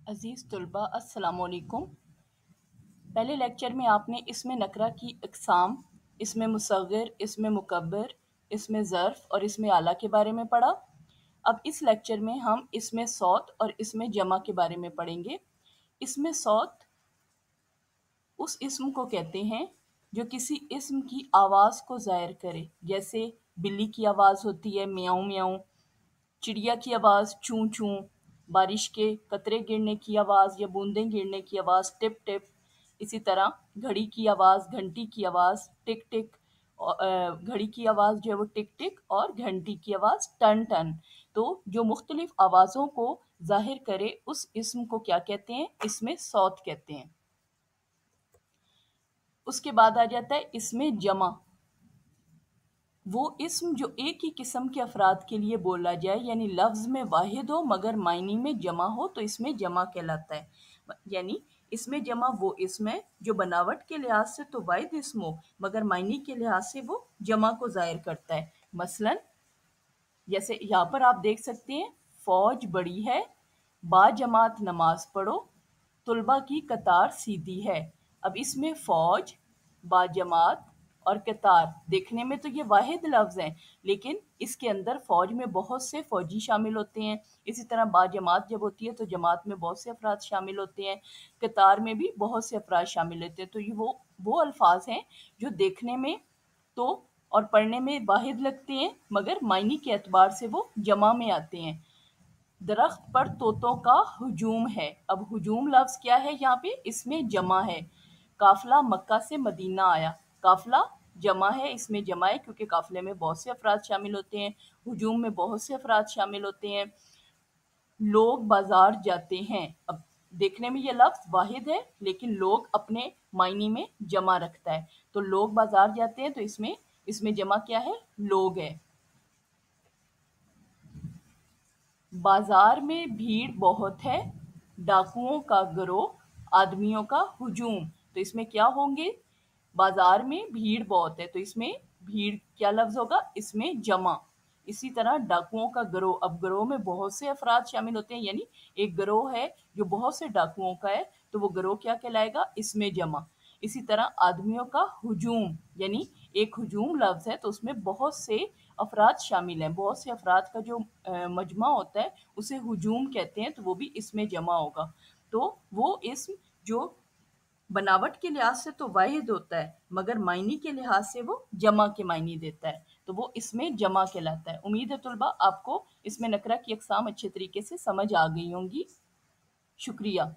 अज़ीज़ तलबा अस्सलाम वालेकुम। पहले लेक्चर में आपने इसमें नकरा की अक़साम, इसमें मुसग़्गिर, इसमें मुकब्बर, इसमें ज़र्फ़ और इसमें आला के बारे में पढ़ा। अब इस लेक्चर में हम इसमें सौत और इसमें जमा के बारे में पढ़ेंगे। इसमें सौत उस इस्म को कहते हैं जो किसी इस्म की आवाज़ को ज़ाहिर करे, जैसे बिल्ली की आवाज़ होती है म्याऊं म्याऊं, चिड़िया की आवाज़ चूं चूं, बारिश के कतरे गिरने की आवाज़ या बूंदें गिरने की आवाज़ टिप टिप। इसी तरह घड़ी की आवाज़, घंटी की आवाज़ टिक टिक, घड़ी की आवाज़ जो है वो टिक टिक और घंटी की आवाज़ टन टन। तो जो मुख्तलिफ आवाज़ों को ज़ाहिर करे उस इस्म को क्या कहते हैं? इसमें सौत कहते हैं। उसके बाद आ जाता है इसमें जमा, वो इस्म जो एक ही किस्म के अफराद के लिए बोला जाए, यानी लफ्ज़ में वाहिद हो मगर मायनी में जमा हो, तो इसमें जमा कहलाता है। यानी इसमें जमा वो इस्म है जो बनावट के लिहाज से तो वाहिद इस्म हो मगर मायनी के लिहाज से वो जमा को ज़ाहिर करता है। मसलन जैसे यहाँ पर आप देख सकते हैं, फ़ौज बड़ी है, बाजमात नमाज पढ़ो, तुलबा की कतार सीधी है। अब इसमें फ़ौज, बाजमात और कतार देखने में तो ये वाहिद लफ्ज़ हैं, लेकिन इसके अंदर फ़ौज में बहुत से फ़ौजी शामिल होते हैं। इसी तरह बाजमात जब होती है तो जमात में बहुत से अफराद शामिल होते हैं, कतार में भी बहुत से अफराद शामिल होते हैं। तो ये वो अल्फाज हैं जो देखने में तो और पढ़ने में वाहिद लगते हैं मगर मायनी के एतबार से वो जमा में आते हैं। दरख्त पर तोतों का हुजूम है। अब हुजूम लफ्ज़ क्या है यहाँ पे? इसमें जमा है। काफिला मक्का से मदीना आया, काफिला जमा है, इसमें जमा है क्योंकि काफिले में बहुत से अफराद शामिल होते हैं, हुजूम में बहुत से अफराद शामिल होते हैं। लोग बाजार जाते हैं, अब देखने में ये लफ्ज़ वाहिद है लेकिन लोग अपने मायने में जमा रखता है, तो लोग बाजार जाते हैं तो इसमें जमा क्या है? लोग है। बाजार में भीड़ बहुत है, डाकुओं का गिरोह, आदमियों का हुजूम, तो इसमें क्या होंगे? बाजार में भीड़ बहुत है तो इसमें भीड़ क्या लफ्ज़ होगा? इसमें जमा। इसी तरह डाकुओं का गिरोह, अब गिरोह में बहुत से अफराद शामिल होते हैं, यानी एक गिरोह है जो बहुत से डाकुओं का है तो वो गिरोह क्या कहलाएगा? इसमें जमा। इसी तरह आदमियों का हुजूम, यानी एक हुजूम लफ्ज़ है तो उसमें बहुत से अफराद शामिल हैं, बहुत से अफराद का जो मजमा होता है उसे हुजूम कहते हैं, तो वो भी इसमें जमा होगा। तो वो इस्म जो बनावट के लिहाज से तो वाहिद होता है मगर मायनी के लिहाज से वो जमा के मायने देता है, तो वो इसमें जमा कहलाता है। उम्मीद है तुलबा आपको इसमें नकरा की अक़साम अच्छे तरीके से समझ आ गई होंगी। शुक्रिया।